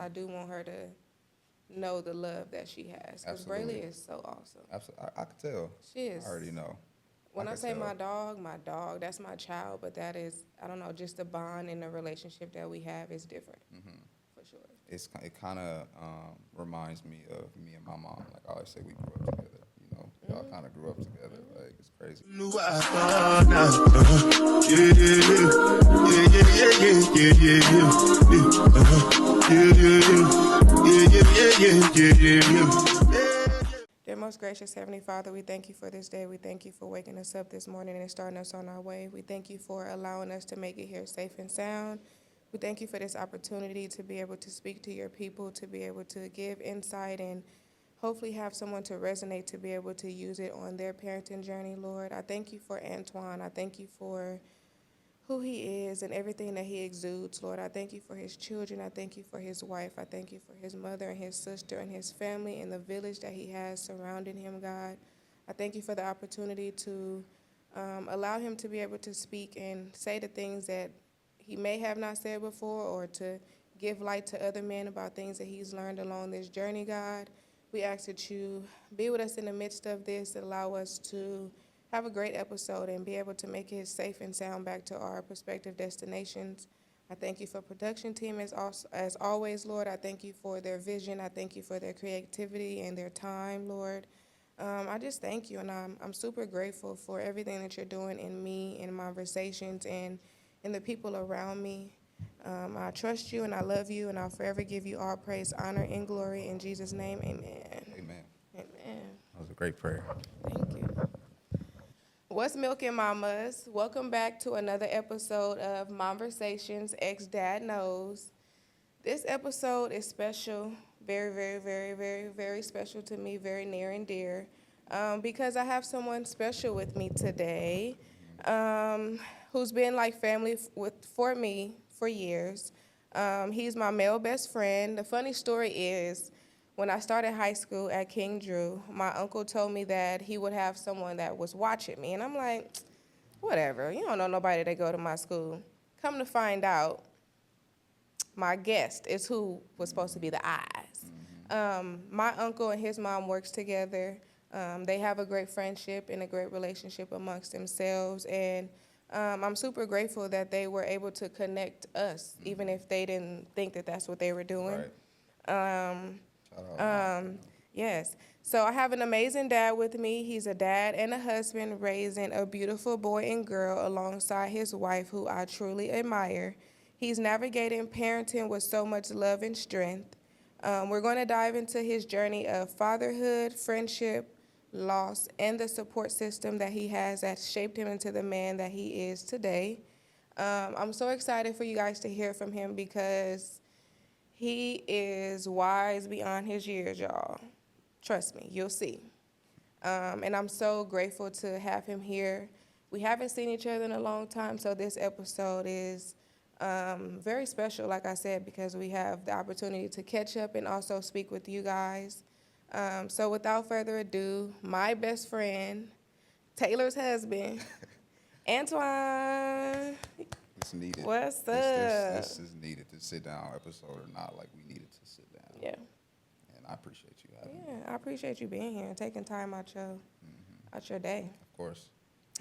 I do want her to know the love that she has. Because Absolutely. Braylee is so awesome. Absolutely. I could tell. She I is. already know. I When I could say tell. my dog, that's my child, but that is, I don't know, just the bond and the relationship that we have is different, for sure. It kind of reminds me of me and my mom. Like I always say, we grew up together. You know, y'all kind of grew up together. Like it's crazy. Dear most gracious Heavenly Father, we thank you for this day. We thank you for waking us up this morning and starting us on our way. We thank you for allowing us to make it here safe and sound. We thank you for this opportunity to be able to speak to your people, to be able to give insight and hopefully have someone to resonate to be able to use it on their parenting journey, Lord. I thank you for Antoine. I thank you for who he is and everything that he exudes, Lord. I thank you for his children. I thank you for his wife. I thank you for his mother and his sister and his family and the village that he has surrounding him, God. I thank you for the opportunity to allow him to be able to speak and say the things that he may have not said before, or to give light to other men about things that he's learned along this journey, God. We ask that you be with us in the midst of this, allow us to have a great episode and be able to make it safe and sound back to our prospective destinations. I thank you for production team as always, Lord. I thank you for their vision. I thank you for their creativity and their time, Lord. I just thank you, and I'm super grateful for everything that you're doing in me, in Momversations, and in the people around me. I trust you and I love you, and I'll forever give you all praise, honor, and glory. In Jesus' name, amen. Amen. Amen. That was a great prayer. Thank you. What's milking, mamas? Welcome back to another episode of Momversations, Ex-Dad Knows. This episode is special, very, very, very, very, very special to me, very near and dear, because I have someone special with me today, who's been like family for me for years. He's my male best friend. The funny story is, when I started high school at King Drew, my uncle told me that he would have someone that was watching me, and I'm like, whatever, you don't know nobody that go to my school. Come to find out, my guest is who was supposed to be the eyes. My uncle and his mom works together. They have a great friendship and a great relationship amongst themselves, and I'm super grateful that they were able to connect us, even if they didn't think that that's what they were doing. Right. Shout out, Mom. Yes. So I have an amazing dad with me. He's a dad and a husband raising a beautiful boy and girl alongside his wife, who I truly admire. He's navigating parenting with so much love and strength. We're going to dive into his journey of fatherhood, friendship, loss, and the support system that he has that shaped him into the man that he is today. I'm so excited for you guys to hear from him because he is wise beyond his years, y'all. Trust me, you'll see. And I'm so grateful to have him here. We haven't seen each other in a long time, so this episode is very special, like I said, because we have the opportunity to catch up and also speak with you guys. So without further ado, my best friend, Taylor's husband, Antoine. It's needed. What's up? This is needed. To sit down episode or not, like we needed to sit down. Yeah. And I appreciate you having me. Yeah, I appreciate you being here and taking time out your day. Of course.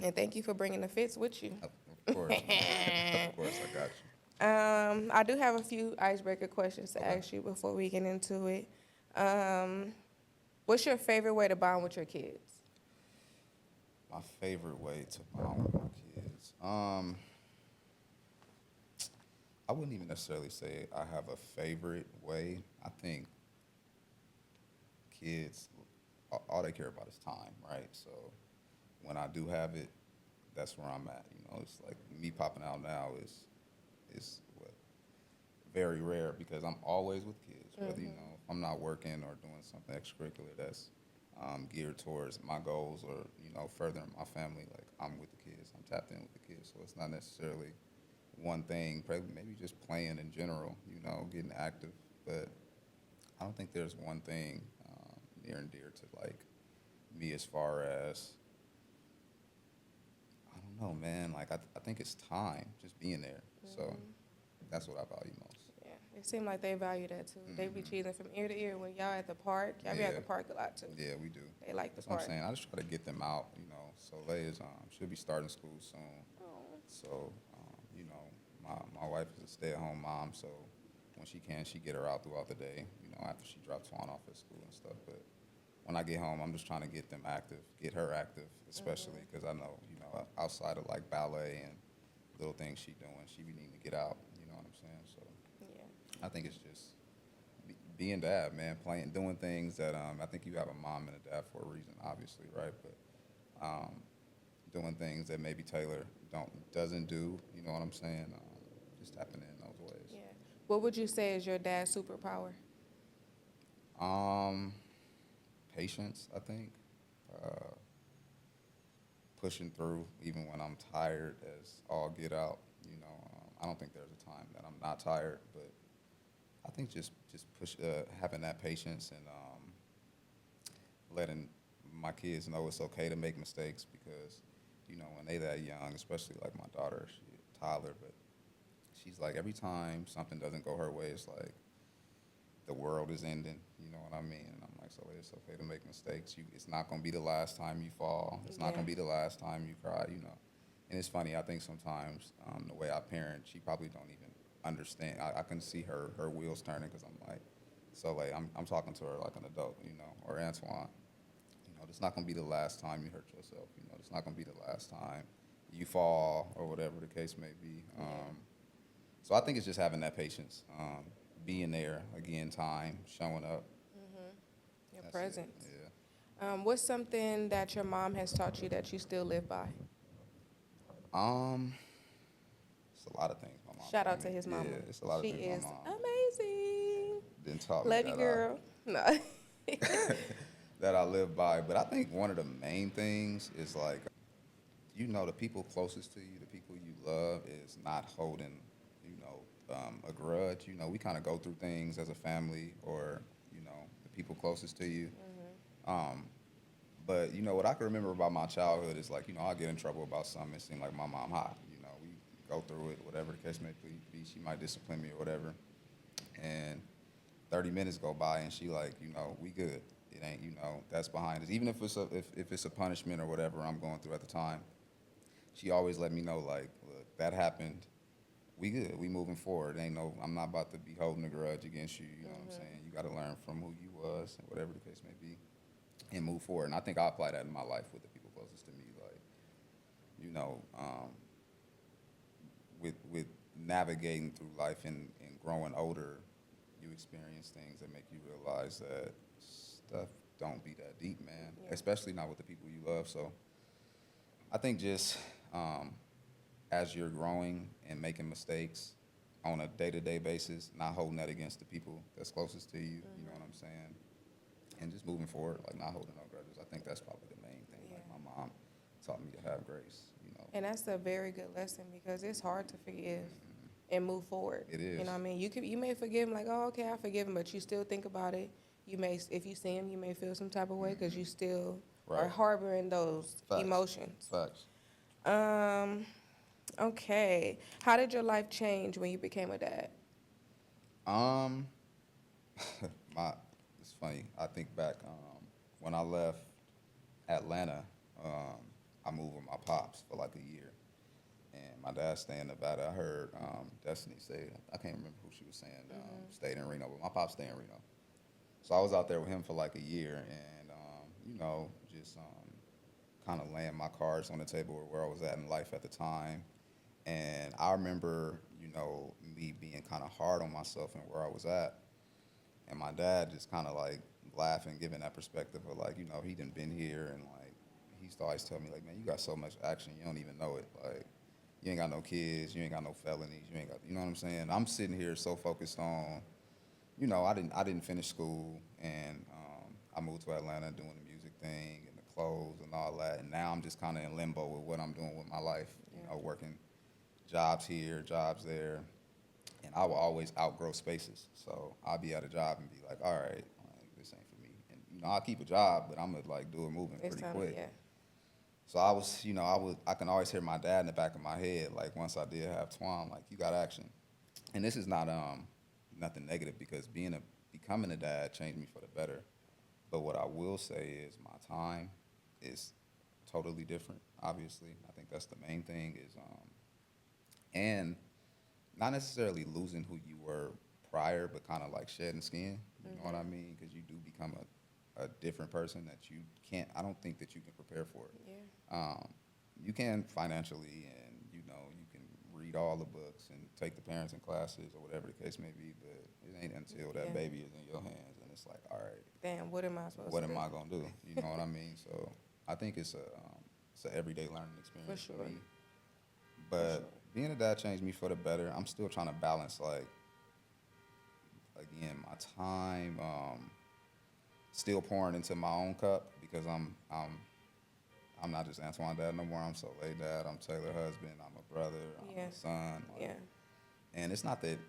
And thank you for bringing the fits with you. Of course. Of course, I got you. I do have a few icebreaker questions to Okay. ask you before we get into it. What's your favorite way to bond with your kids? My favorite way to bond with my kids. I wouldn't even necessarily say I have a favorite way. I think kids, all they care about is time, right? So when I do have it, that's where I'm at. You know, it's like me popping out now is what very rare because I'm always with kids. Whether you know if I'm not working or doing something extracurricular that's geared towards my goals or you know furthering my family, like I'm with the kids. I'm tapped in with the kids. So it's not necessarily one thing. Probably maybe just playing in general. You know, getting active, but I don't think there's one thing near and dear to like me as far as I don't know, man. Like I think it's time, just being there. So that's what I value most. Yeah, It seemed like they value that too. They be cheesing from ear to ear when y'all at the park. Y'all be at Yeah, the park a lot too. yeah, we do. They like the That's what I'm park. saying. I just try to get them out. Soleil is should be starting school soon. Oh, So my wife is a stay-at-home mom, so when she can, she get her out throughout the day. After she drops Twan off at school and stuff. But when I get home, I'm just trying to get them active, get her active, especially because I know outside of like ballet and little things she doing, she be needing to get out. You know what I'm saying? So yeah. I think it's just being dad, man, playing, doing things that I think you have a mom and a dad for a reason, obviously, right? But doing things that maybe Taylor doesn't do. You know what I'm saying? Just tapping in those ways. Yeah. What would you say is your dad's superpower? Um, Patience, I think. Uh, Pushing through even when I'm tired as all get out. I don't think there's a time that I'm not tired, but I think just push having that patience and letting my kids know it's okay to make mistakes because when they that young, especially like my daughter, Tyler, but she's like every time something doesn't go her way, it's like the world is ending. You know what I mean? And I'm like, so it's okay to make mistakes. It's not gonna be the last time you fall. It's not Yeah. gonna be the last time you cry. And it's funny. I think sometimes the way I parent, she probably don't even understand. I can see her wheels turning because I'm like, so like I'm talking to her like an adult, or Antoine. It's not gonna be the last time you hurt yourself. It's not gonna be the last time you fall or whatever the case may be. So I think it's just having that patience, being there again, time, showing up. Your That's it. presence. Yeah. What's something that your mom has taught you that you still live by? Um, it's a lot of things my mom Shout taught out to me. his Yeah, mama. it's a lot of She things my is mom amazing. didn't taught me Love you, that girl. No. that I live by. But I think one of the main things is like, the people closest to you, the people you love, is not holding, a grudge. We kind of go through things as a family, or the people closest to you. Um, but what I can remember about my childhood is like, I'll get in trouble about something. It seemed like my mom hot. We go through it, whatever the case may be. She might discipline me or whatever. And 30 minutes go by and she like, we good. It ain't, that's behind us. Even if it's a punishment or whatever I'm going through at the time, she always let me know like, look, that happened. We good. We moving forward. I'm not about to be holding a grudge against you. You know what I'm saying? You got to learn from who you was, and whatever the case may be, and move forward. And I think I apply that in my life with the people closest to me. Like, with navigating through life and growing older, you experience things that make you realize that stuff don't be that deep, man. Yeah. Especially not with the people you love. So I think just as you're growing and making mistakes on a day-to-day basis, not holding that against the people that's closest to you, you know what I'm saying? And just moving forward, like not holding no grudges. I think that's probably the main thing. Yeah. Like my mom taught me to have grace. And that's a very good lesson because it's hard to forgive and move forward. It is. You know what I mean? You may forgive him like, oh, okay, I forgive him, but you still think about it. If you see him, you may feel some type of way because you still are Right. harboring those Facts. emotions. Facts. Okay. How did your life change when you became a dad? Um, it's funny. I think back when I left Atlanta, I moved with my pops for like a year, and my dad stayed in Nevada. I heard Destiny say, I can't remember who she was saying, stayed in Reno, but my pops stayed in Reno. So I was out there with him for like a year, and just kind of laying my cards on the table where I was at in life at the time. And I remember, me being kind of hard on myself and where I was at. And my dad just kind of like laughing, giving that perspective of like, he done been here, and like, he used to always tell me like, man, you got so much action, you don't even know it. Like, you ain't got no kids, you ain't got no felonies, you ain't got, you know what I'm saying? I'm sitting here so focused on, I didn't finish school, and I moved to Atlanta doing the music thing and the clothes and all that. And now I'm just kind of in limbo with what I'm doing with my life, working jobs here, jobs there. And I will always outgrow spaces. So I'll be at a job and be like, all right, like, this ain't for me. And, I'll keep a job, but I'm going to like do it moving It's pretty time, quick. yeah. So I can always hear my dad in the back of my head, like once I did have Twan, like, you got action. And this is not nothing negative because becoming a dad changed me for the better. But what I will say is my time is totally different. Obviously, I think that's the main thing is and not necessarily losing who you were prior, but kind of like shedding skin. You know what I mean? Because you do become a different person that you can't. I don't think that you can prepare for it. Yeah. You can financially, and you know you can read all the books and take the parenting classes or whatever the case may be. But it ain't until that Yeah. baby is in your hands, and it's like, all right, Damn, what am I supposed what to am do? I gonna do? You know what I mean? So I think it's a everyday learning For experience sure. for me. For But sure. being a dad changed me for the better. I'm still trying to balance like again my time, still pouring into my own cup because I'm not just Antoine dad no more. I'm Soleil dad. I'm Taylor husband. I'm a brother. I'm Yeah. a son. Like, Yeah. and it's not that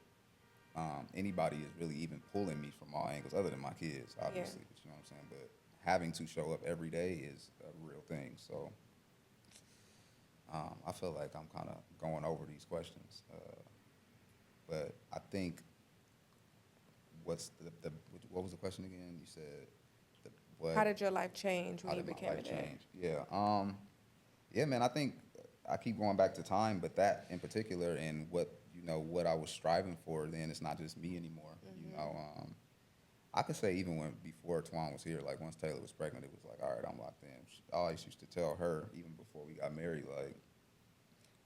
anybody is really even pulling me from all angles other than my kids, obviously. But you know what I'm saying. But having to show up every day is a real thing. So I feel like I'm kind of going over these questions, but I think what's the what was the question again? You said the what? How did your life change when How you did my became a life dad? change? Yeah. Yeah, man. I think I keep going back to time, but that in particular, and what you know, what I was striving for, then it's not just me anymore. You know, I could say even when before Twan was here, like once Taylor was pregnant, it was like, all right, I'm locked in. I always used to tell her even before we got married, like,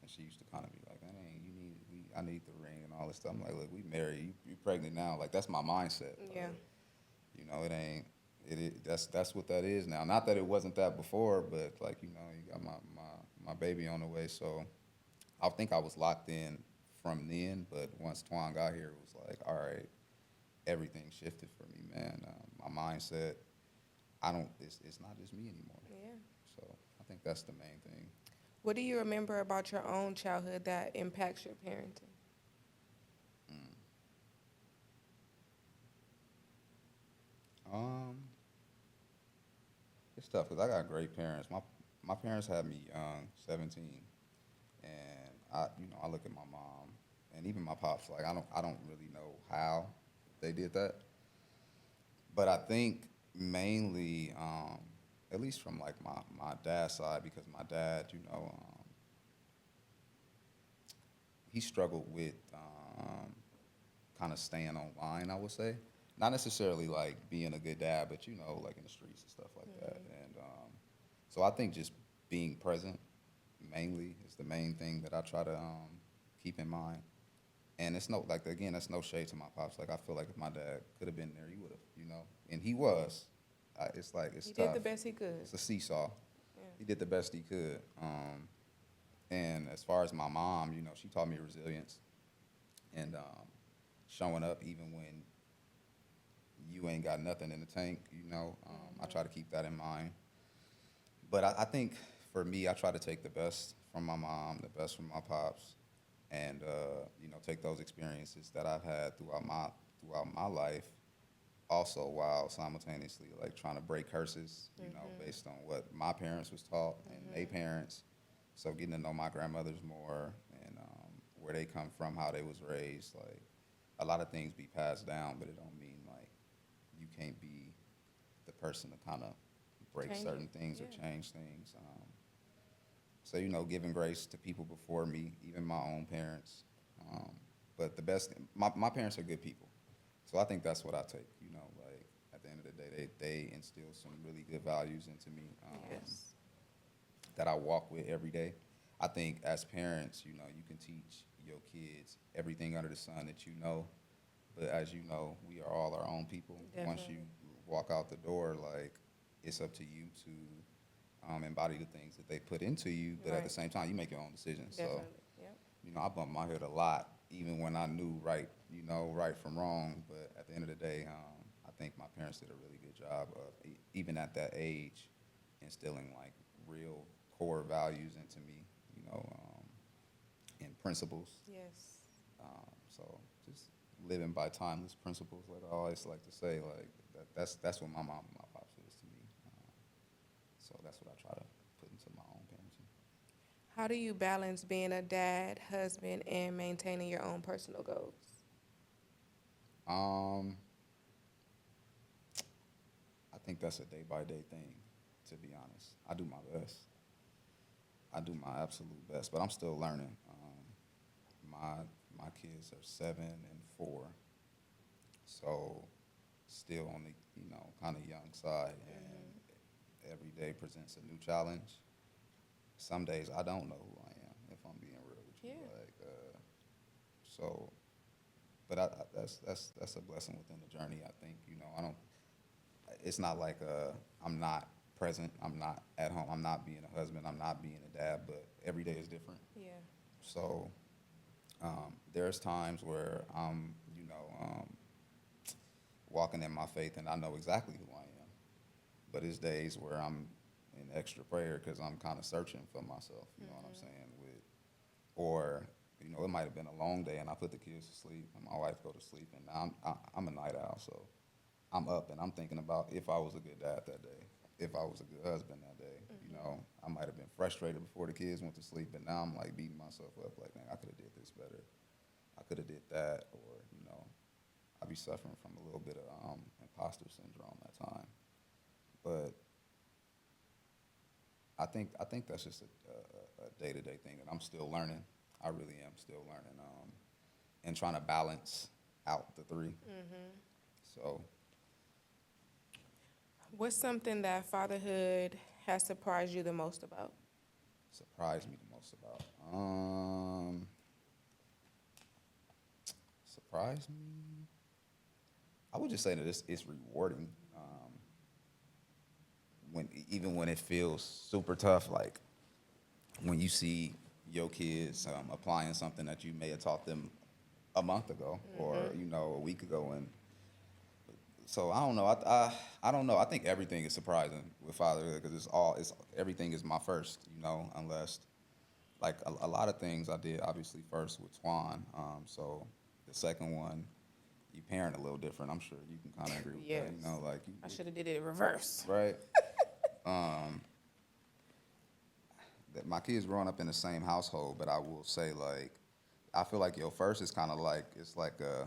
and she used to kind of be like, that ain't you need I need the ring and all this stuff. I'm like, look, we married, you pregnant now, like that's my mindset. Yeah. You know, it ain't. That's what that is now. Not that it wasn't that before, but like you know, you got my baby on the way. So I think I was locked in from then. But once Twan got here, it was like, all right, everything shifted for me, man. My mindset. I don't. It's not just me anymore. Yeah. So I think that's the main thing. What do you remember about your own childhood that impacts your parenting? Mm. Um, it's tough because I got great parents. My parents had me young, 17, and I look at my mom and even my pops. Like I don't really know how they did that, but I think mainly, at least from like my dad's side, because my dad, he struggled with kind of staying online. I would say, not necessarily like being a good dad, but like in the streets and stuff like that. And so I think just being present mainly is the main thing that I try to keep in mind. And it's no like again, that's no shade to my pops. Like I feel like if my dad could have been there, he would have, and he was. It's like it's He tough. did the best he could. It's a seesaw. Yeah. He did the best he could. And as far as my mom, she taught me resilience and showing up even when you ain't got nothing in the tank. I try to keep that in mind. But I think for me, I try to take the best from my mom, the best from my pops, and take those experiences that I've had throughout my life. Also, while simultaneously like trying to break curses, based on what my parents was taught and their parents. So getting to know my grandmothers more and where they come from, how they was raised, like a lot of things be passed down, but it don't mean like you can't be the person to kind of break Change certain it, things or yeah. change things. So giving grace to people before me, even my own parents. But the best, my parents are good people, so I think that's what I take. Like at the end of the day, they instill some really good values into me Yes. that I walk with every day. I think as parents, you can teach your kids everything under the sun that you know. But as you know, we are all our own people. Once you Definitely. walk out the door, like it's up to you to embody the things that they put into you. But at the Right. same time, you make your own decisions. So, Definitely. Yep. I bumped my head a lot, even when I knew right from wrong. But at the end of the day, I think my parents did a really good job of, even at that age, instilling like real core values into me, and principles. Yes. So just living by timeless principles, like I always like to say, like that's what my mom and my pops is to me. So that's what I try to put into my own parenting. How do you balance being a dad, husband, and maintaining your own personal goals? Um, I think that's a day by day thing. To be honest, I do my best. I do my absolute best, but I'm still learning. My kids are 7 and 4, so still on the kind of young side, and every day presents a new challenge. Some days I don't know who I am, if I'm being real with you. Yeah. Like, so, but that's a blessing within the journey. I think I don't. It's not like I'm not present. I'm not at home. I'm not being a husband. I'm not being a dad. But every day is different. Yeah. So there's times where I'm walking in my faith and I know exactly who I am. But it's days where I'm in extra prayer because I'm kind of searching for myself. You know what I'm saying? Or it might have been a long day and I put the kids to sleep and my wife go to sleep, and now I'm a night owl, so I'm up and I'm thinking about if I was a good dad that day, if I was a good husband that day. I might have been frustrated before the kids went to sleep, but now I'm like beating myself up, like, man, I could have did this better. I could have did that, or I be suffering from a little bit of imposter syndrome at time. But I think that's just a day-to-day thing that I'm still learning. I really am still learning, and trying to balance out the three. So What's something that fatherhood has surprised you the most about? surprised me the most about. Surprised me. I would just say that it's rewarding. Even when it feels super tough, like when you see your kids applying something that you may have taught them a month ago or a week ago, and so I don't know. I don't know. I think everything is surprising with fatherhood because it's everything is my first. Unless like a lot of things I did obviously first with Twan. So the second one, you parent a little different. I'm sure you can kind of agree with Yes. that. Like I should have did it in reverse. right. That my kids growing up in the same household, but I will say like I feel like your first is kind of like it's like the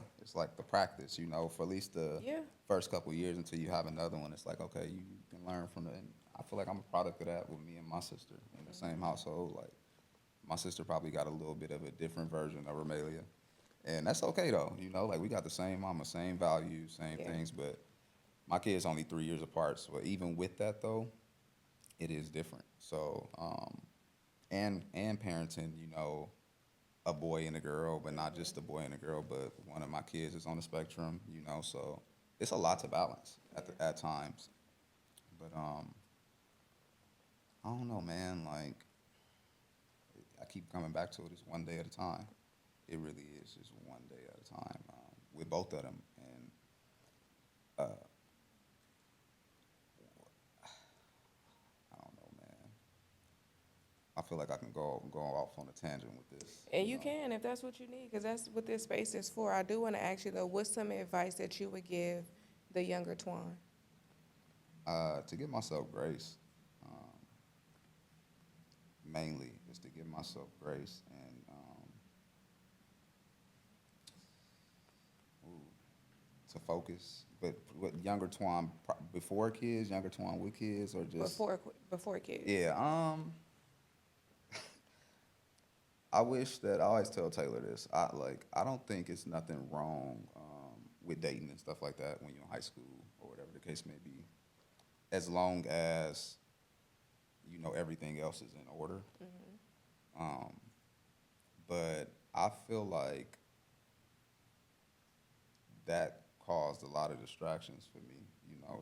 practice, for at least the Yeah. first couple of years until you have another one. It's like okay, you can learn from it. And I feel like I'm a product of that with me and my sister in the same household. Like my sister probably got a little bit of a different version of Romelia, and that's okay though. Like we got the same mama, same values, same Yeah. things, but my kids only 3 years apart. So even with that though, it is different. So and parenting, a boy and a girl, but not just a boy and a girl, but one of my kids is on the spectrum, so it's a lot to balance at times. But I don't know, man. Like I keep coming back to it. It's one day at a time. It really is just one day at a time with both of them, and I don't know, man. I feel like I can go off on a tangent with this. And you can if that's what you need, because that's what this space is for. I do want to ask you, though, what's some advice that you would give the younger Twan? To give myself grace, mainly is to give myself grace and to focus. But what younger Twan before kids, younger Twan with kids, or just Before kids. yeah. I wish that I always tell Taylor this. I don't think it's nothing wrong with dating and stuff like that when you're in high school or whatever the case may be, as long as everything else is in order. But I feel like that caused a lot of distractions for me.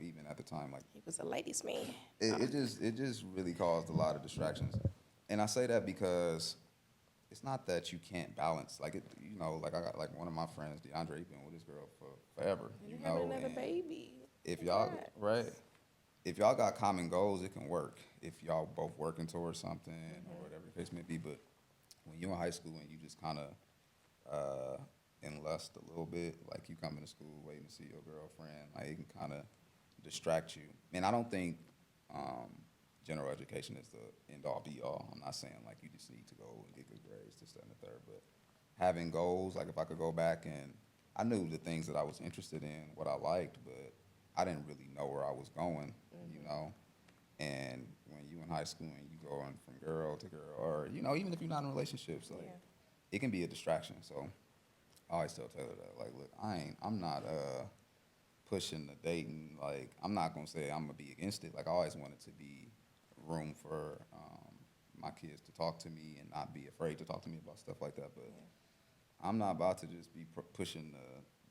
Even at the time, like He was a ladies' man. it just really caused a lot of distractions, and I say that because it's not that you can't balance. Like like I got like one of my friends, DeAndre, he been with his girl for forever. You have another and baby. if y'all Congrats. right, if y'all got common goals, it can work. If y'all both working towards something or whatever the case may be, but when you're in high school and you just kind of in lust a little bit, like you coming to school waiting to see your girlfriend, like it can kind of distract you. And I don't think general education is the end all be all. I'm not saying like you just need to go and get good grades, this, that, and the third, but having goals, like if I could go back and I knew the things that I was interested in, what I liked, but I didn't really know where I was going, you know. And when you in high school and you going from girl to girl, or you know, even if you're not in relationships, like Yeah. it can be a distraction. So I always tell Taylor that, like, look, I'm not pushing the dating. Like, I'm not gonna say I'm gonna be against it. Like, I always wanted to be room for my kids to talk to me and not be afraid to talk to me about stuff like that. But Yeah. I'm not about to just be pushing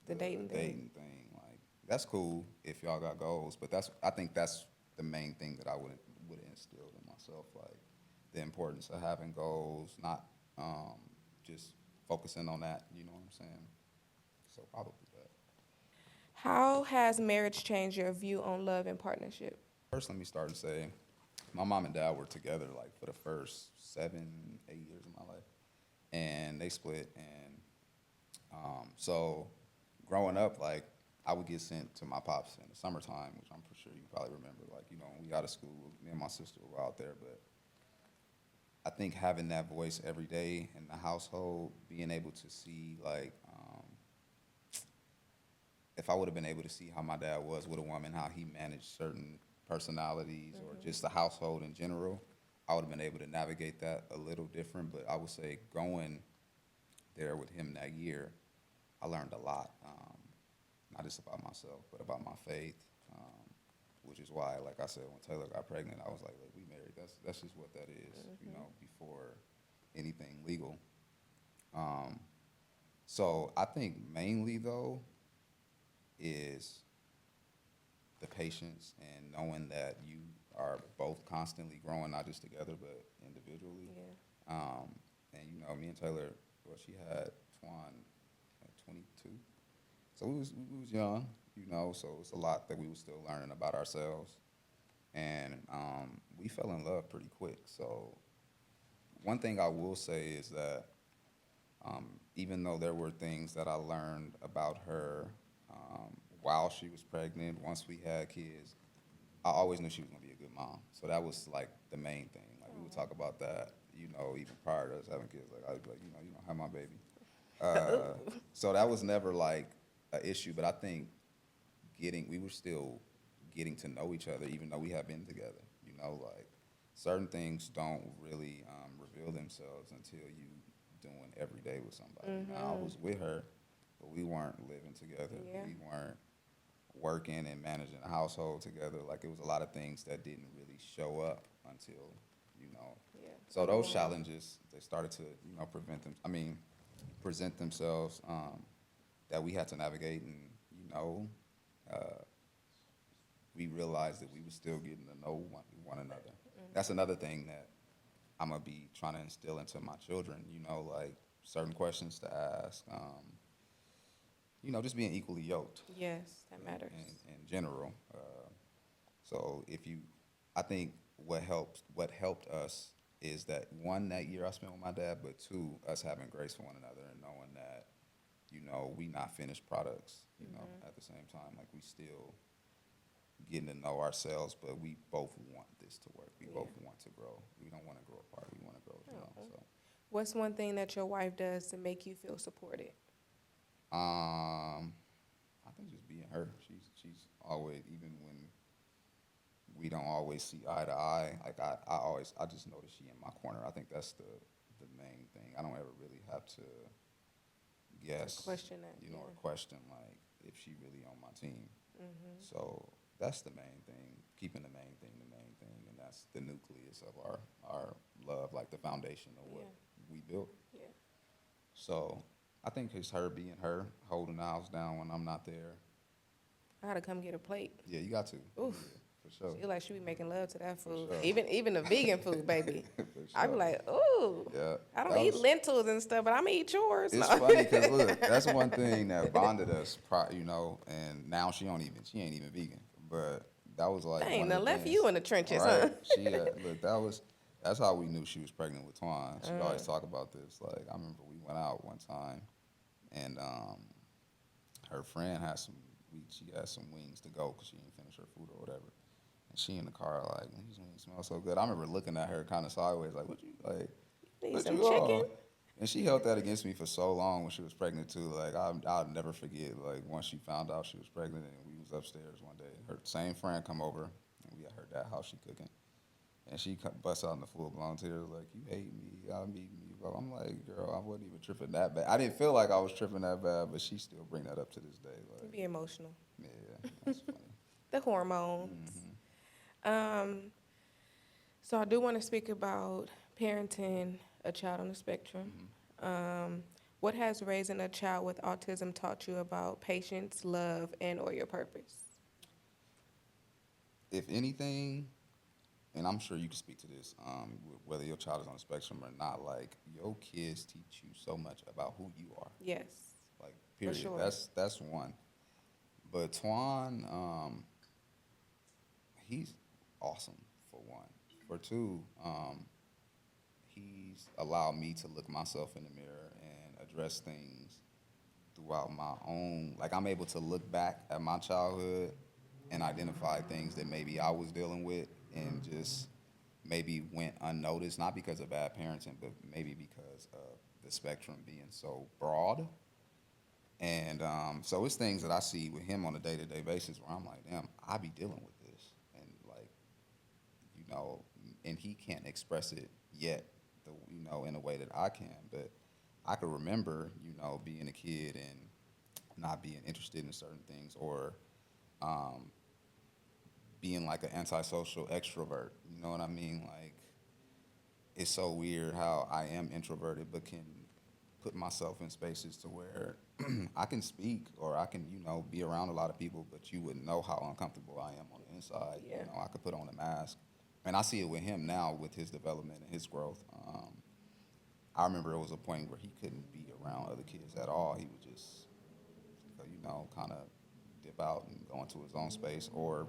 The dating thing. dating thing. Like, that's cool if y'all got goals, but I think that's the main thing that I would instill in myself, like the importance of having goals, not just focusing on that. You know what I'm saying? So probably that. How has marriage changed your view on love and partnership? First, let me start and say, my mom and dad were together like for the first 7, 8 years of my life, and they split. And so, growing up, like I would get sent to my pops in the summertime, which I'm pretty sure you probably remember. Like, you know, when we out of school, me and my sister were out there. But I think having that voice every day in the household, being able to see like if I would have been able to see how my dad was with a woman, how he managed certain personalities or just the household in general, I would have been able to navigate that a little different. But I would say going there with him that year, I learned a lot, not just about myself, but about my faith, which is why, like I said, when Taylor got pregnant, I was like, look, we married. That's just what that is, you know, before anything legal. Um, so I think mainly, though, is the patience and knowing that you are both constantly growing, not just together, but individually. Yeah. And you know, me and Taylor, well, she had Twan at 22, so we was young, you know. So it's a lot that we were still learning about ourselves, and we fell in love pretty quick. So one thing I will say is that even though there were things that I learned about her while she was pregnant, once we had kids, I always knew she was gonna be a good mom. So that was like the main thing. Like we would talk about that, you know, even prior to us having kids. Like I'd be like, you know, have my baby. So that was never like an issue. But I think we were still getting to know each other, even though we had been together. You know, like certain things don't really reveal themselves until you doing every day with somebody. Now I was with her, but we weren't living together. Yeah. We weren't working and managing a household together. Like it was a lot of things that didn't really show up until, you know. Yeah. So those challenges, they started to, you know, present themselves that we had to navigate, and you know, uh, we realized that we were still getting to know one another. That's another thing that I'm gonna be trying to instill into my children. You know, like certain questions to ask. You know, just being equally yoked Yes, that matters. in general. So if you, I think what helped us is that one, that year I spent with my dad, but two, us having grace for one another and knowing that, you know, we not finished products, you know, at the same time. Like we still getting to know ourselves, but we both want this to work. We both want to grow. We don't want to grow apart. We want to grow, you know. So What's one thing that your wife does to make you feel supported? I think just being her. She's always, even when we don't always see eye to eye. Like I just know that she in my corner. I think that's the main thing. I don't ever really have to guess, Question that. you know, or question like if she really on my team. So that's the main thing. Keeping the main thing, and that's the nucleus of our love, like the foundation of what we built. Yeah. So I think it's her being her, holding the house down when I'm not there. I gotta come get a plate. Yeah, you got to. Oof. Yeah, for sure. Feel like she be making love to that food. sure. Even the vegan food, baby. For I be sure. like, ooh. Yeah, I don't that eat was- lentils and stuff, but I'm eat yours. It's No. funny because look, that's one thing that bonded us, you know. And now she ain't even vegan, but that was like Dang, one now of the left things. you in the trenches, Right? huh? She look, that's how we knew she was pregnant with Twan. She always talk about this. Like I remember we went out one time, and her friend had she had some wings to go because she didn't finish her food or whatever. And she in the car like, these wings smell so good. I remember looking at her kind of sideways, like, what you like? Need What some you chicken? on? And she held that against me for so long when she was pregnant too. Like I'll never forget. Like once she found out she was pregnant, and we was upstairs one day, her same friend come over, and we at her dad's house. She cooking, and she busts out in the full blown tears, like, "You hate me, I'm meeting you." Bro, I'm like, "Girl, I wasn't even tripping that bad. I didn't feel like I was tripping that bad, but she still bring that up to this day. Like, Be emotional. yeah, that's funny. The hormones. Hmm. Um, so I do want to speak about parenting a child on the spectrum. Hmm. What has raising a child with autism taught you about patience, love, and or your purpose? If anything, and I'm sure you can speak to this, whether your child is on the spectrum or not, like your kids teach you so much about who you are. Yes, Like, for period. sure. That's one. But Twan, he's awesome for one. For two, he's allowed me to look myself in the mirror and address things throughout my own. Like I'm able to look back at my childhood and identify things that maybe I was dealing with and just maybe went unnoticed, not because of bad parenting, but maybe because of the spectrum being so broad. And so it's things that I see with him on a day-to-day basis where I'm like, damn, I be dealing with this, and like, you know, and he can't express it yet, in a way that I can. But I could remember, being a kid and not being interested in certain things, or um, being like an antisocial extrovert. You know what I mean? Like, it's so weird how I am introverted, but can put myself in spaces to where I can speak or I can, be around a lot of people, but you wouldn't know how uncomfortable I am on the inside. Yeah. I could put on a mask. And I see it with him now with his development and his growth. I remember it was a point where he couldn't be around other kids at all. He would just, kind of dip out and go into his own space or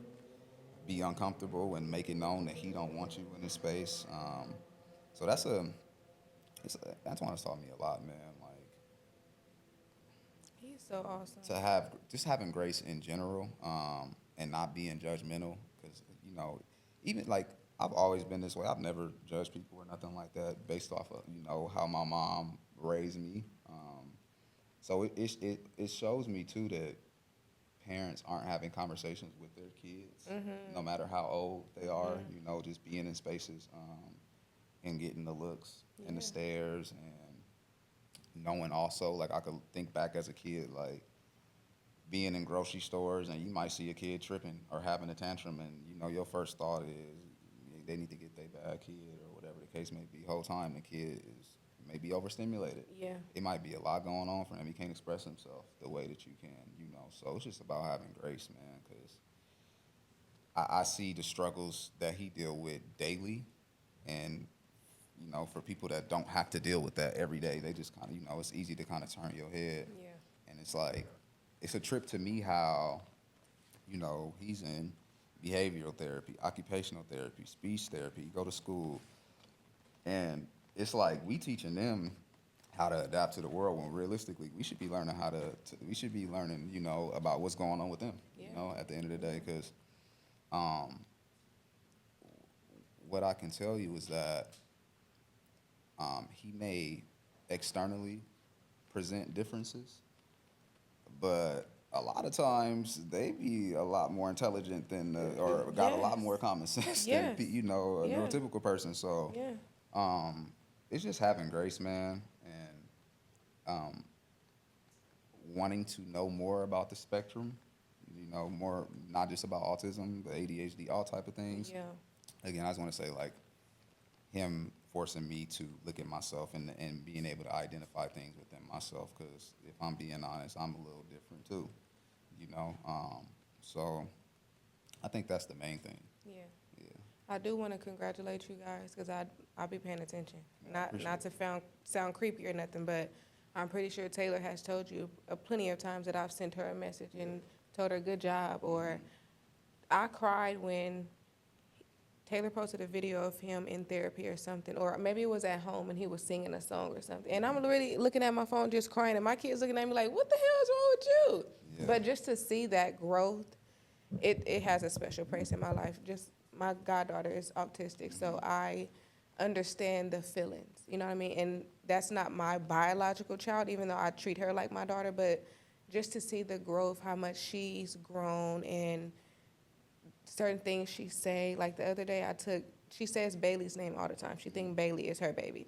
be uncomfortable and make it known that he don't want you in his space. So that's one that's taught me a lot, man. Like, He's so awesome. to have just having grace in general, and not being judgmental, because even like I've always been this way. I've never judged people or nothing like that based off of how my mom raised me. So it shows me too that parents aren't having conversations with their kids, no matter how old they are. Just being in spaces, and getting the looks and the Yeah. stares, and knowing also, like, I could think back as a kid, like being in grocery stores and you might see a kid tripping or having a tantrum, and your first thought is they need to get their bad kid or whatever the case may be. Whole time the kid is maybe overstimulated. Yeah. It might be a lot going on for him. He can't express himself the way that you can. So it's just about having grace, man, because I see the struggles that he deal with daily, and for people that don't have to deal with that every day, they just kind of, it's easy to kind of turn your head. Yeah. And it's like, it's a trip to me how, he's in behavioral therapy, occupational therapy, speech therapy, go to school. And it's like we teaching them how to adapt to the world when realistically we should be learning we should be learning, about what's going on with them, Yeah. at the end of the day. Because what I can tell you is that he may externally present differences, but a lot of times they be a lot more intelligent than or got a lot Yes. more common sense Yes. than a Yeah. neurotypical person. So Yeah. it's just having grace, man, and wanting to know more about the spectrum. More not just about autism, but ADHD, all type of things. Yeah. Again, I just want to say, like, him forcing me to look at myself and being able to identify things within myself, because if I'm being honest, I'm a little different too, you know. So I think that's the main thing. Yeah. Yeah, I do want to congratulate you guys because I'll be paying attention. man, I appreciate Not to sound creepy or nothing, but I'm pretty sure Taylor has told you plenty of times that I've sent her a message and told her good job. Or I cried when Taylor posted a video of him in therapy or something, or maybe it was at home and he was singing a song or something. And I'm really looking at my phone just crying, and my kids looking at me like, "What the hell is wrong with you?" Yeah. But just to see that growth, it has a special place in my life. Just my goddaughter is autistic, so I understand the feelings. You know what I mean? And that's not my biological child, even though I treat her like my daughter, but just to see the growth, how much she's grown and certain things she say. Like the other day she says Bailey's name all the time. She think Bailey is her baby.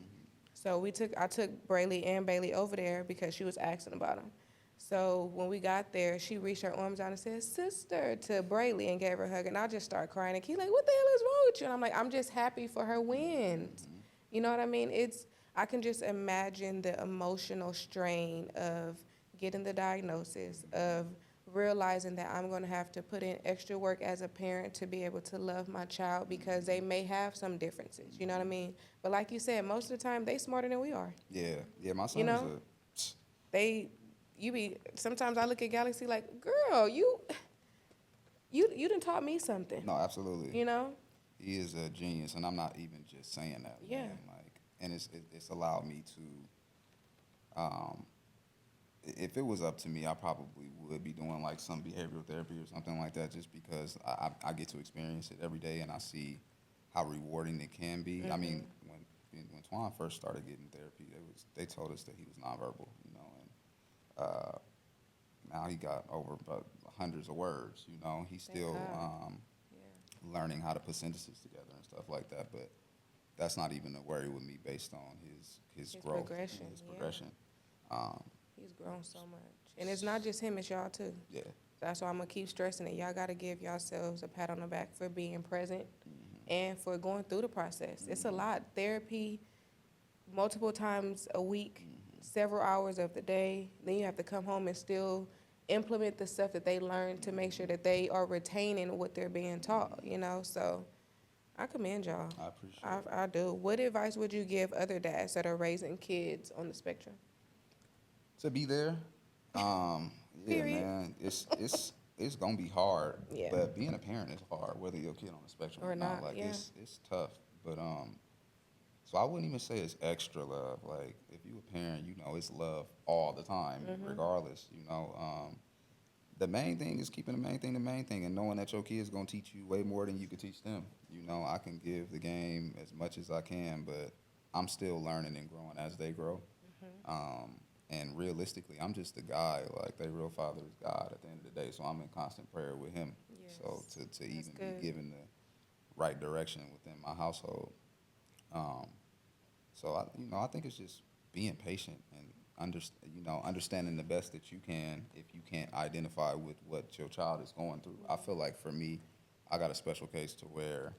So I took Brayley and Bailey over there because she was asking about him. So when we got there, she reached her arms out and said, "Sister," to Brayley and gave her a hug. And I just started crying. And he like, "What the hell is wrong with you?" And I'm like, "I'm just happy for her wins." You know what I mean? I can just imagine the emotional strain of getting the diagnosis, of realizing that I'm going to have to put in extra work as a parent to be able to love my child because they may have some differences. You know what I mean? But like you said, most of the time they smarter than we are. Yeah, my You son know, is sometimes I look at Galaxy like, girl, you done taught me something. no, absolutely. You know? He is a genius, and I'm not even just saying that, Yeah. man. Like, and it's allowed me to, if it was up to me, I probably would be doing like some behavioral therapy or something like that, just because I get to experience it every day, and I see how rewarding it can be. I mean, when Twan first started getting therapy, they told us that he was nonverbal, you know, and now he got over about hundreds of words, you know. He's Thank still God. Yeah. learning how to put sentences together and stuff like that, but that's not even a worry with me based on his growth Progression. and his Yeah. progression. Um, He's grown so much. And it's not just him, it's y'all too. yeah. That's why I'm going to keep stressing it. Y'all got to give yourselves a pat on the back for being present and for going through the process. It's a lot. Therapy, multiple times a week, several hours of the day. Then you have to come home and still implement the stuff that they learned to make sure that they are retaining what they're being taught, you know? So I commend y'all. I appreciate it. I do. What advice would you give other dads that are raising kids on the spectrum? To be there, yeah, Period. man, it's gonna be hard. Yeah. But being a parent is hard, whether your kid on the spectrum Or or not. not, Like yeah. it's tough. But so I wouldn't even say it's extra love. Like if you a parent, you know it's love all the time, regardless. You know, the main thing is keeping the main thing, and knowing that your kid's gonna teach you way more than you could teach them. You know, I can give the game as much as I can, but I'm still learning and growing as they grow. And realistically, I'm just a guy. Like their real father is God at the end of the day, so I'm in constant prayer with him. Yes. So to even good. be given the right direction within my household. So I think it's just being patient and understanding the best that you can if you can't identify with what your child is going through. I feel like for me, I got a special case to where,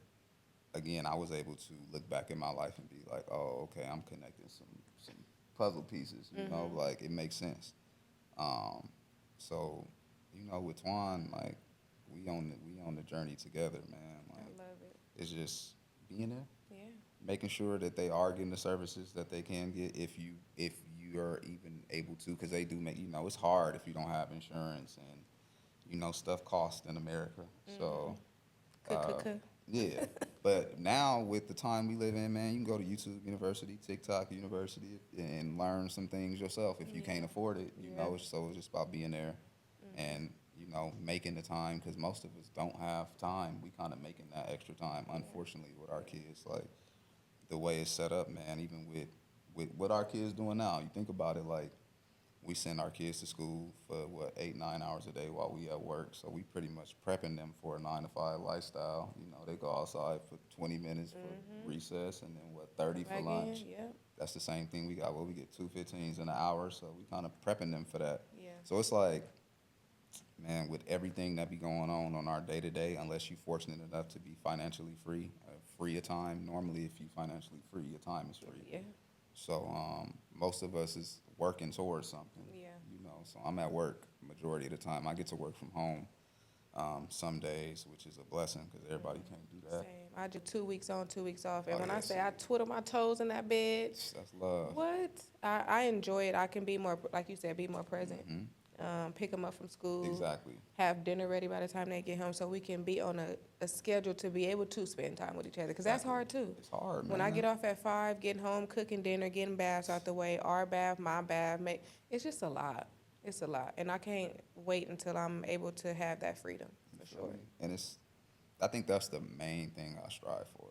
again, I was able to look back in my life and be like, oh, okay, I'm connecting some puzzle pieces. You know, like it makes sense. So, with Twan, like we on the journey together, man. I Like love it. it's just being there, Yeah. making sure that they are getting the services that they can get if you are even able to, because they do make it's hard if you don't have insurance, and stuff costs in America. So yeah, but now with the time we live in, man, you can go to YouTube University, TikTok University, and learn some things yourself if you can't afford it. So it's just about being there and making the time, because most of us don't have time. We kind of making that extra time, unfortunately, with our kids. Like the way it's set up, man. Even with what our kids doing now, you think about it, like we send our kids to school for 8-9 hours a day while we at work. So we pretty much prepping them for a 9 to 5 lifestyle. They go outside for 20 minutes for recess, and then 30 for lunch. That's the same thing we got. We get 2:15s in an hour, so we kind of prepping them for that. Yeah. So it's like, man, with everything that be going on our day to day, unless you're fortunate enough to be financially free of time. Normally, if you financially free, your time is free. Yeah. So most of us is working towards something. Yeah. So I'm at work majority of the time. I get to work from home some days, which is a blessing because everybody can't do that. Same. I do 2 weeks on, 2 weeks off. And Oh, when I yes. say I twiddle my toes in that bed, That's love. what? I enjoy it. I can be more, like you said, be more present. Pick them up from school. Exactly. Have dinner ready by the time they get home so we can be on a schedule to be able to spend time with each other. Because that's hard, too. It's hard, man. When I get off at 5, getting home, cooking dinner, getting baths out the way, our bath, my bath, it's just a lot. It's a lot. And I can't wait until I'm able to have that freedom, for sure. And I think that's the main thing I strive for,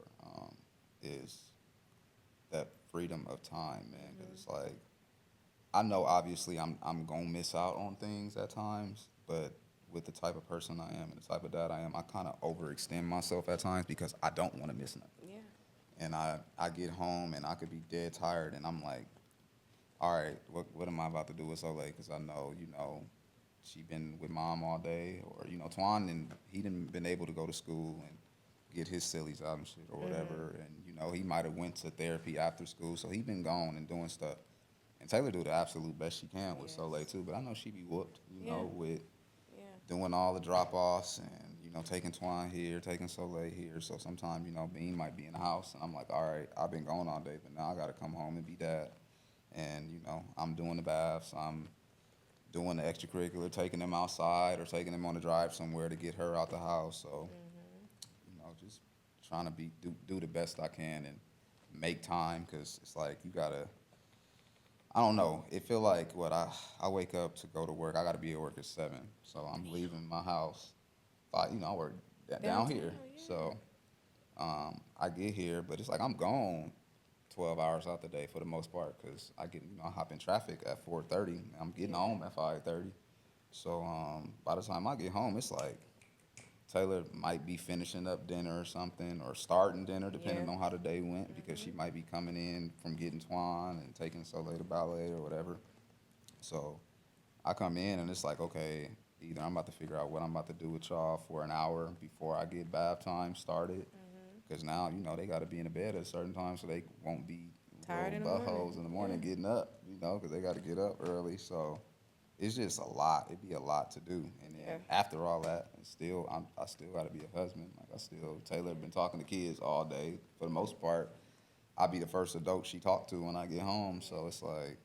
is that freedom of time, man. Because it's like I know obviously I'm gonna miss out on things at times, but with the type of person I am and the type of dad I am, I kind of overextend myself at times because I don't want to miss nothing. Yeah. And I get home and I could be dead tired, and I'm like, all right, what am I about to do? It's so late because I know, she been with mom all day, or Twan, and he didn't been able to go to school and get his sillies out and shit or whatever, and he might have went to therapy after school, so he been gone and doing stuff. And Taylor do the absolute best she can with Yes. Soleil too, but I know she be whooped, Yeah. with Yeah. doing all the drop offs and taking Twan here, taking Soleil here. So sometimes Bean might be in the house, and I'm like, all right, I've been gone all day, but now I got to come home and be dad. And I'm doing the baths, I'm doing the extracurricular, taking them outside or taking them on a drive somewhere to get her out the house. So just trying to do the best I can and make time, because it's like you gotta. I don't know. It feel like what I wake up to go to work. I got to be at work at 7, so I'm leaving my house. I work down here, Yeah. so I get here, but it's like I'm gone 12 hours out the day for the most part, because I hop in traffic at 4:30. I'm getting home at 5:30. So by the time I get home, it's like Taylor might be finishing up dinner or something, or starting dinner, depending Yeah. on how the day went, because she might be coming in from getting Twan and taking Soleil to ballet or whatever. So I come in and it's like, okay, either I'm about to figure out what I'm about to do with y'all for an hour before I get bath time started, because now they got to be in the bed at a certain time so they won't be Tired in the little morning. buttholes in the morning Yeah. getting up, because they got to get up early. So it's just a lot. It'd be a lot to do. And then Yeah. after all that, I still got to be a husband. Like Taylor been talking to kids all day. For the most part, I'll be the first adult she talked to when I get home. So it's like,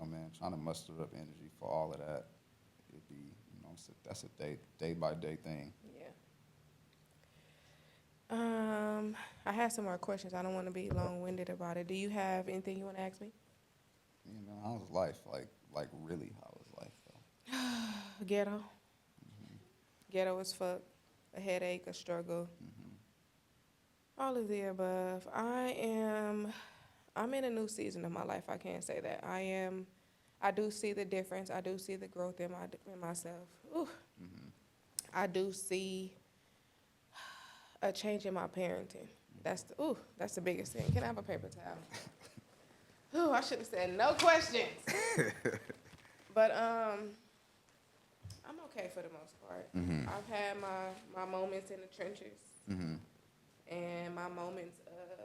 man, trying to muster up energy for all of that. It'd be, that's a day by day thing. Yeah. I have some more questions. I don't want to be long-winded about it. Do you have anything you want to ask me? How's life? Like really, how is life though? Ghetto. Ghetto as fuck. A headache, a struggle. All of the above. I'm in a new season of my life. I can't say that. I do see the difference. I do see the growth in myself. Ooh. I do see a change in my parenting. That's the biggest thing. Can I have a paper towel? Ooh, I should have said no questions. But I'm okay for the most part. I've had my moments in the trenches and my moments of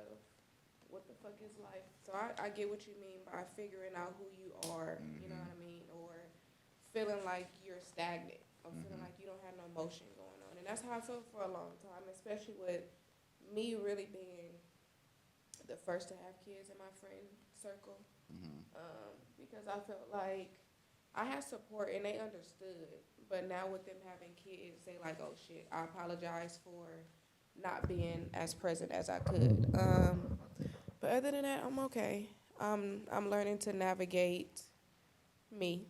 what the fuck is life. So I get what you mean by figuring out who you are, you know what I mean? Or feeling like you're stagnant or feeling like you don't have no motion going on. And that's how I felt for a long time, especially with me really being the first to have kids in my friend circle. Because I felt like I had support and they understood. But now with them having kids, they like, oh shit, I apologize for not being as present as I could. But other than that, I'm okay. I'm learning to navigate me,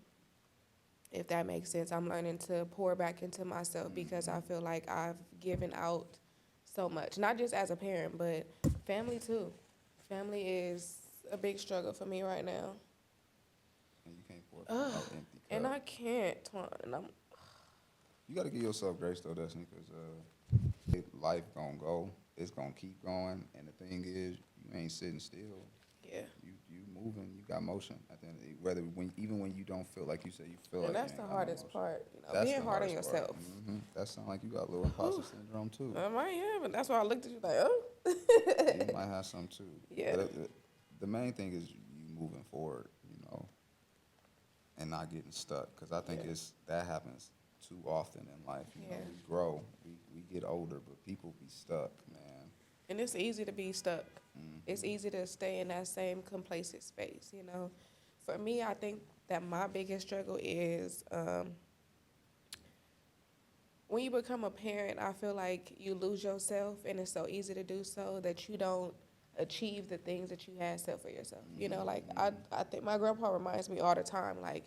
if that makes sense. I'm learning to pour back into myself because I feel like I've given out so much, not just as a parent, but family too. Family is a big struggle for me right now. And you can't pour from no empty cup. And I can't, Twan. You got to give yourself grace though, Destiny, because life gonna go. It's gonna keep going, and the thing is, you ain't sitting still. Yeah. You moving. You got motion. At the end of the day, even when you don't feel like you say you feel And like. that's you the ain't got no hardest motion. part, That's being the hard on hardest part. yourself. That sounds like you got a little imposter syndrome too. I might have, and that's why I looked at you like, oh. You might have some too. Yeah. But the main thing is you moving forward, and not getting stuck. Because I think that happens too often in life. You know, we grow, we get older, but people be stuck, man. And it's easy to be stuck. It's easy to stay in that same complacent space, For me, I think that my biggest struggle is when you become a parent, I feel like you lose yourself, and it's so easy to do so that you don't achieve the things that you had set for yourself. I think my grandpa reminds me all the time, like,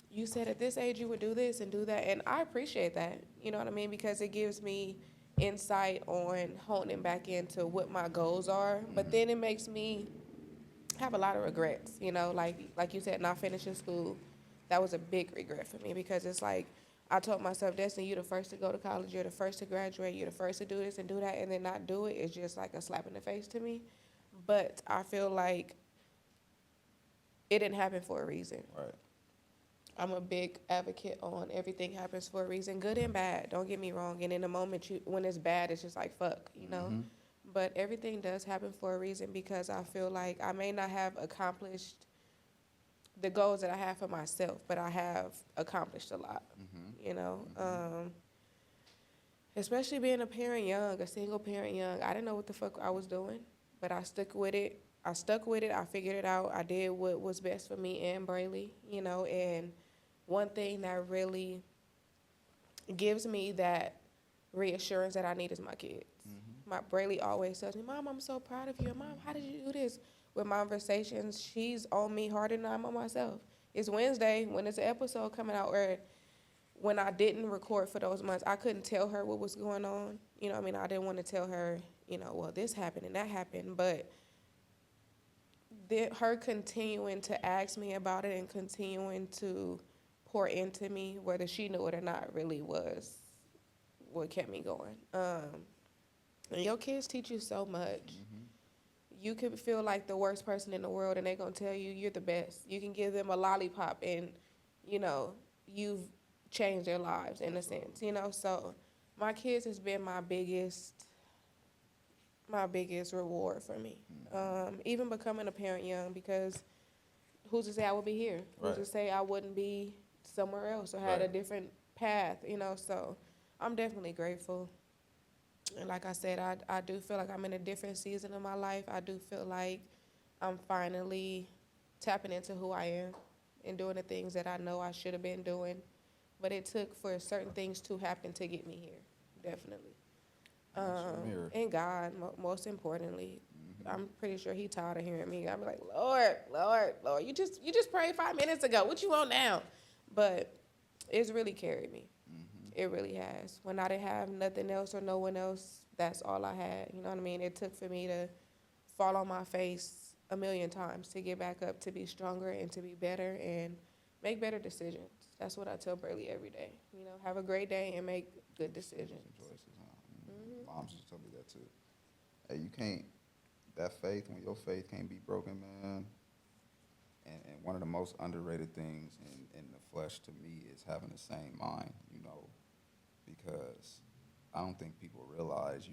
you said at this age you would do this and do that, and I appreciate that, you know what I mean, because it gives me insight on honing back into what my goals are, but then it makes me have a lot of regrets, like you said, not finishing school. That was a big regret for me because it's like I told myself, Destiny, you're the first to go to college, you're the first to graduate, you're the first to do this and do that, and then not do it is just like a slap in the face to me. But I feel like it didn't happen for a reason. Right. I'm a big advocate on everything happens for a reason, good and bad. Don't get me wrong. And in the moment when it's bad, it's just like fuck. Mm-hmm. But everything does happen for a reason because I feel like I may not have accomplished the goals that I have for myself, but I have accomplished a lot. Mm-hmm. You know, Mm-hmm. especially being a parent young, a single parent young. I didn't know what the fuck I was doing, but I stuck with it. I figured it out. I did what was best for me and Brayley. And one thing that really gives me that reassurance that I need is my kids. Mm-hmm. My Brayley always tells me, "Mom, I'm so proud of you. And Mom, how did you do this?" With Momversations, she's on me harder than I'm on myself. It's Wednesday when it's an episode coming out, or when I didn't record for those months, I couldn't tell her what was going on. I didn't want to tell her, well, this happened and that happened, but her continuing to ask me about it and continuing to pour into me, whether she knew it or not, really was what kept me going. And your kids teach you so much. Mm-hmm. You could feel like the worst person in the world, and they're gonna tell you you're the best. You can give them a lollipop, and you've changed their lives in a sense. So my kids has been my biggest reward for me. Even becoming a parent young, because who's to say I would be here? Who's to Right. say I wouldn't be somewhere else or had a Right. different path? So I'm definitely grateful. And like I said, I do feel like I'm in a different season of my life. I do feel like I'm finally tapping into who I am and doing the things that I know I should have been doing. But it took for certain things to happen to get me here, definitely. That's your mirror. And God, most importantly, Mm-hmm. I'm pretty sure He tired of hearing me. I'm like, Lord, Lord, Lord, you just prayed 5 minutes ago. What you want now? But it's really carried me. Mm-hmm. It really has. When I didn't have nothing else or no one else, that's all I had. You know what I mean? It took for me to fall on my face a million times to get back up, to be stronger and to be better and make better decisions. That's what I tell Burley every day. Have a great day and make good decisions. Some choices, huh? Hmm. Moms used to tell me that too. Hey, you can't, that faith, when your faith can't be broken, man. And one of the most underrated things in the flesh to me is having the same mind, because I don't think people realize,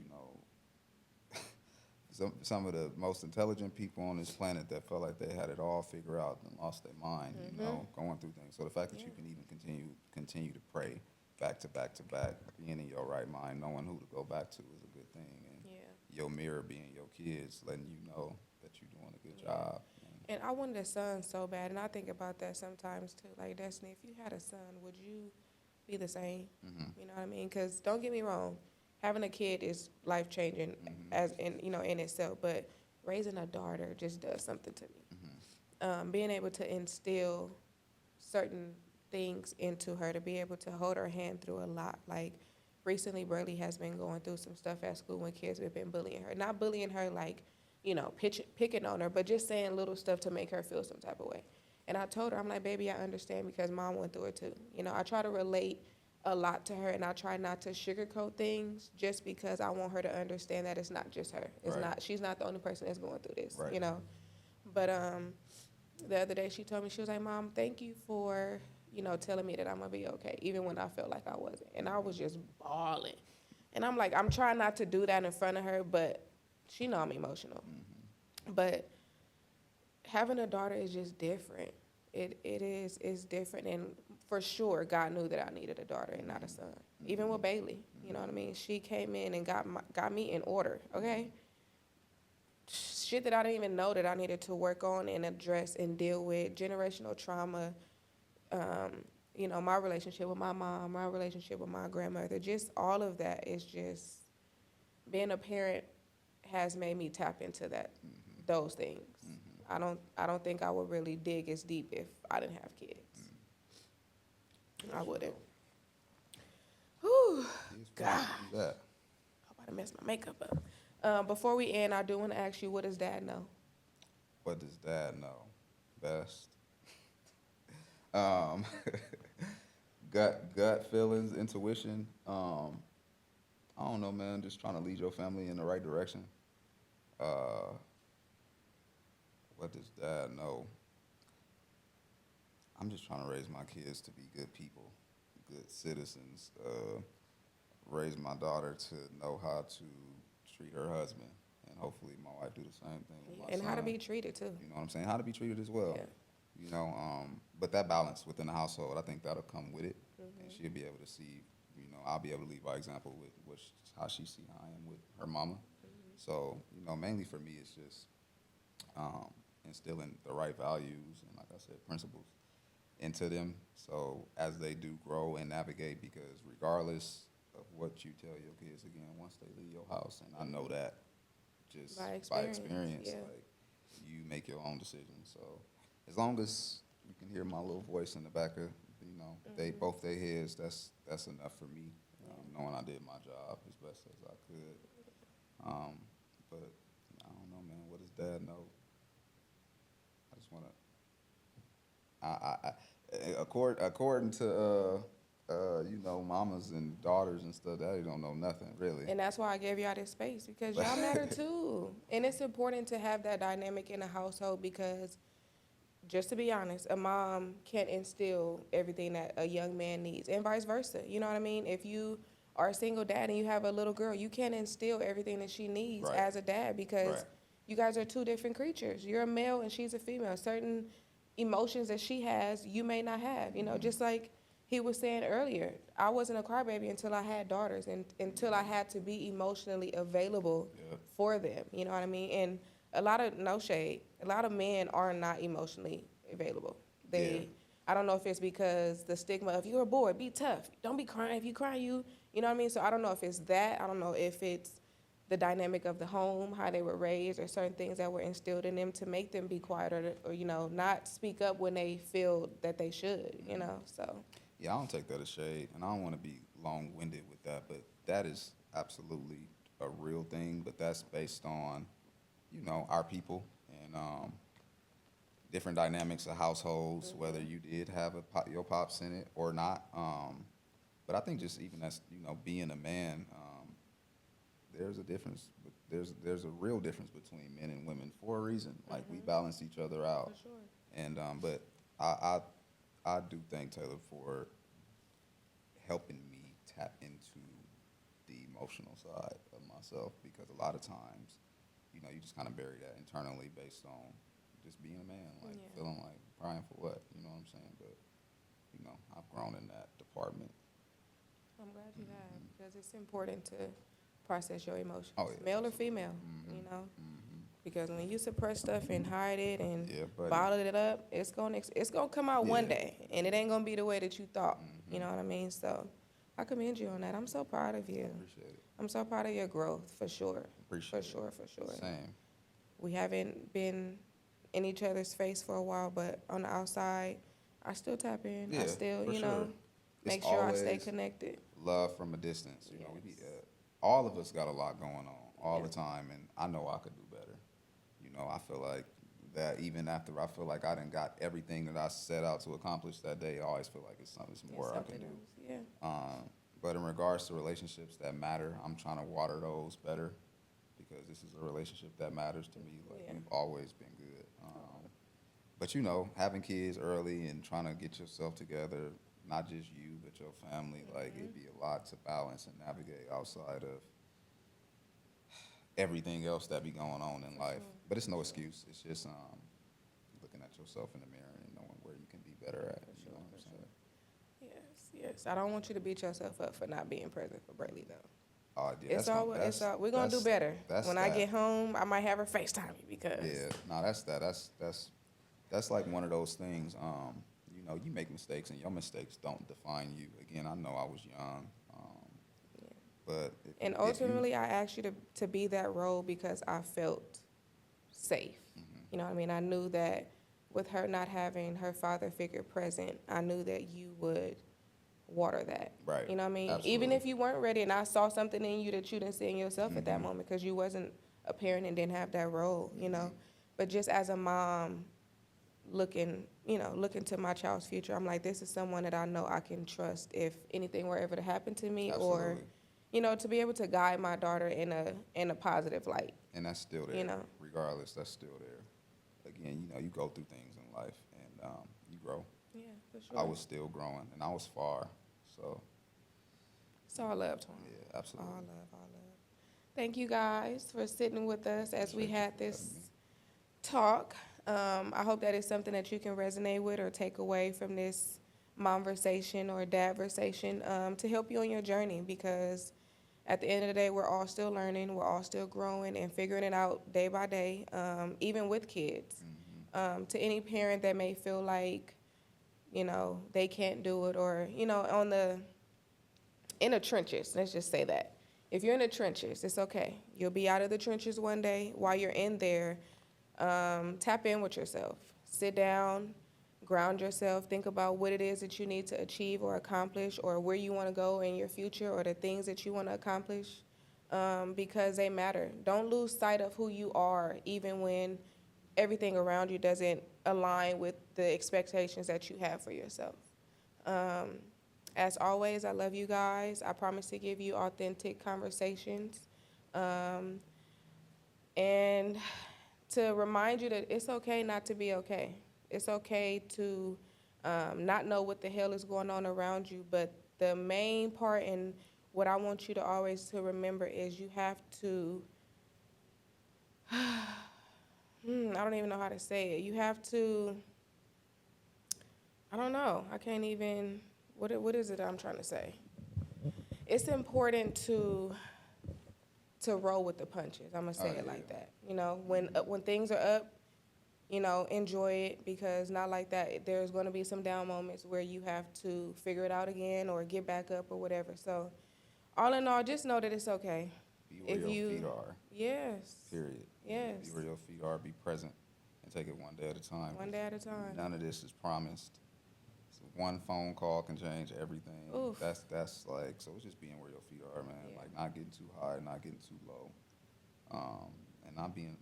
some of the most intelligent people on this planet that felt like they had it all figured out and lost their mind, going through things. So the fact that Yeah. you can even continue to pray back to back to back, being in your right mind, knowing who to go back to is a good thing. And Yeah. your mirror being your kids, letting you know that you're doing a good Yeah. job. And I wanted a son so bad, and I think about that sometimes too. Like, Destiny, if you had a son, would you be the same? Mm-hmm. You know what I mean? Because don't get me wrong, having a kid is life changing Mm-hmm. as in itself, but raising a daughter just does something to me. Mm-hmm. Being able to instill certain things into her, to be able to hold her hand through a lot. Like recently, Burley has been going through some stuff at school when kids have been bullying her. Not bullying her like, picking on her, but just saying little stuff to make her feel some type of way. And I told her, I'm like, baby, I understand because mom went through it too. I try to relate a lot to her, and I try not to sugarcoat things just because I want her to understand that it's not just her. It's Right. not. She's not the only person that's going through this. Right. But the other day she told me, she was like, Mom, thank you for telling me that I'm gonna be okay, even when I felt like I wasn't. And I was just bawling. And I'm like, I'm trying not to do that in front of her, but she know I'm emotional. Mm-hmm. But having a daughter is just different. It's different, and for sure, God knew that I needed a daughter and not a son. Even with Bailey, you know what I mean. She came in and got me in order. Okay, shit that I didn't even know that I needed to work on and address and deal with, generational trauma. My relationship with my mom, my relationship with my grandmother, just all of that is just being a parent has made me tap into those things. Mm-hmm. I don't think I would really dig as deep if I didn't have kids. I wouldn't. Whew, Kids God, do that. I'm about to mess my makeup up. Before we end, I do want to ask you, what does Dad know? What does dad know best? Um, gut feelings, intuition. I don't know, man. Just trying to lead your family in the right direction. Uh, what does dad know? I'm just trying to raise my kids to be good people, good citizens. Raise my daughter to know how to treat her husband, and hopefully my wife do the same thing with my And how to son. be treated too. You know what I'm saying? How to be treated as well. Yeah. You know, but that balance within the household, I think that'll come with it, and Mm-hmm. she'll be able to see. You know, I'll be able to lead by example with how she see how I am with her mama. So you know, mainly for me, it's just um, instilling the right values and, like I said, principles into them. So as they do grow and navigate, because regardless of what you tell your kids, again, once they leave your house, and I know that just By by experience, experience, yeah. like you make your own decisions. So as long as you can hear my little voice in the back of, you know, they Mm-hmm. both their heads, that's enough for me. Yeah. Knowing I did my job as best as I could. Um, but I don't know, man. What does dad know? I just want to. According to you know, mamas and daughters and stuff, they don't know nothing really. And that's why I gave y'all this space because But y'all matter too. And it's important to have that dynamic in a household because, just to be honest, a mom can't instill everything that a young man needs and vice versa. You know what I mean? If you are a single dad and you have a little girl, you can't instill everything that she needs right, as a dad right, because you guys are two different creatures. You're a male and she's a female. Certain emotions that she has, you may not have. You know, just like he was saying earlier, I wasn't a crybaby until I had daughters and until I had to be emotionally available yeah, for them. You know what I mean? And a lot of, no shade, a lot of men are not emotionally available. yeah, I don't know if it's because the stigma of you're a boy, be tough, don't be crying. If you cry, you know what I mean? So I don't know if it's that. I don't know if it's the dynamic of the home, how they were raised, or certain things that were instilled in them to make them be quiet or you know, not speak up when they feel that they should, you mm-hmm. know? So, Yeah. I don't take that as shade, and I don't want to be long-winded with that, but that is absolutely a real thing. But that's based on, you know, our people and different dynamics of households, whether you did have your pops in it or not. But I think just even as, you know, being a man, there's a difference. There's a real difference between men and women for a reason. Like we balance each other out, for sure. and but I I do thank Taylor for helping me tap into the emotional side of myself, because a lot of times, you know, you just kind of bury that internally based on just being a man, like Yeah. feeling like crying for what, you know what I'm saying? But you know, I've grown in that department. I'm glad you have Hmm. because it's important to process your emotions, Oh yeah, male or absolutely. female, you Hmm. know? Hmm. Because when you suppress stuff and hide it and Yeah, buddy. bottle it up, it's gonna come out one Yeah. day, and it ain't gonna be the way that you thought. You Hmm. know what I mean? So, I commend you on that. I'm so proud of I you. appreciate it. I'm so proud of your growth, for sure, for Appreciate it. sure, for sure. Same. We haven't been in each other's face for a while, but on the outside, I still tap in. I Yeah, still, for sure. It's make sure I stay always connected. love from a distance. You know, we be Yes. all of us got a lot going on all Yeah. the time, and I know I could do better. You know, I feel like that even after I feel like I done got everything that I set out to accomplish that day, I always feel like it's something It's more I can something do. else. Yeah. But in regards to relationships that matter, I'm trying to water those better, because this is a relationship that matters to me. Like Yeah. we've always been good. But you know, having kids early and trying to get yourself together, not just you but your family, like it'd be a lot to balance and navigate outside of everything else that be going on in For life. sure. But it's For no sure. excuse. It's just looking at yourself in the mirror and knowing where you can be better at. For You sure. know what For I'm sure. saying? Yes. Yes. I don't want you to beat yourself up for not being present for Braylee though. Oh yeah, It's all. It's all. We're gonna do better. that's When I that. get home, I might have her FaceTime you because. Yeah, no, that's that. That's like one of those things. You know, you make mistakes, and your mistakes don't define you. Again, I know I was young, Yeah. but And if you, ultimately, I asked you to be that role because I felt safe. mhm, You know what I mean? I knew that with her not having her father figure present, I knew that you would water that. right, You know what I mean? Even absolutely, if you weren't ready and I saw something in you that you didn't see in yourself at that hmm, moment because you wasn't a parent and didn't have that role, you know? But just as a mom looking to my child's future, I'm like, this is someone that I know I can trust if anything were ever to happen to me, or, Absolutely. to be able to guide my daughter in a positive light, And that's still there. you know. Regardless, that's still there. Again, you go through things in life, and you grow. Yeah, for sure. I was still growing, and I was far. So, It's all love, Twan. yeah, absolutely. All love, all love. Thank you guys for sitting with us as we Appreciate you had for having this me. talk. I hope that is something that you can resonate with or take away from this momversation or dadversation, to help you on your journey, because at the end of the day, we're all still learning, we're all still growing and figuring it out day by day, even with kids. To any parent that may feel like, they can't do it, or, in the trenches, let's just say that. If you're in the trenches, it's okay. You'll be out of the trenches one day. While you're in there, tap in with yourself. Sit down, ground yourself, think about what it is that you need to achieve or accomplish, or where you want to go in your future, or the things that you want to accomplish, because they matter. Don't lose sight of who you are, even when everything around you doesn't align with the expectations that you have for yourself. Um, as always, I love you guys. I promise to give you authentic conversations. Um, and to remind you that it's okay not to be okay. It's okay to not know what the hell is going on around you. But the main part, and what I want you to always to remember, is you have to, I don't even know how to say it. You have to, I don't know. I can't even, what is it I'm trying to say? It's important to roll with the punches. I'm gonna say Oh, it like yeah. that. When things are up, enjoy it, because not like that. There's going to be some down moments where you have to figure it out again or get back up or whatever. So, all in all, just know that it's okay. Be where your feet are. Yes, Period. yes, Be where your feet are. Be present, and take it one day at a time. one day at a time. None of this is promised. So one phone call can change everything. Oof. That's like, so it's just being where your feet are, man. Yeah. Like, not getting too high, not getting too low, and not being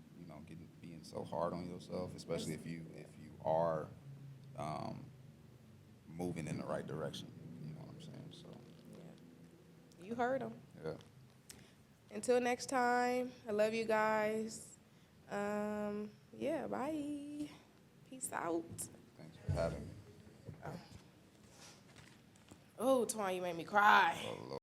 being so hard on yourself, especially if you are moving in the right direction. You know what I'm saying? So, Yeah, you heard them. yeah. Until next time, I love you guys. Yeah, bye. Peace out. Thanks for having me. Oh, Twan, you made me cry. Oh, Lord.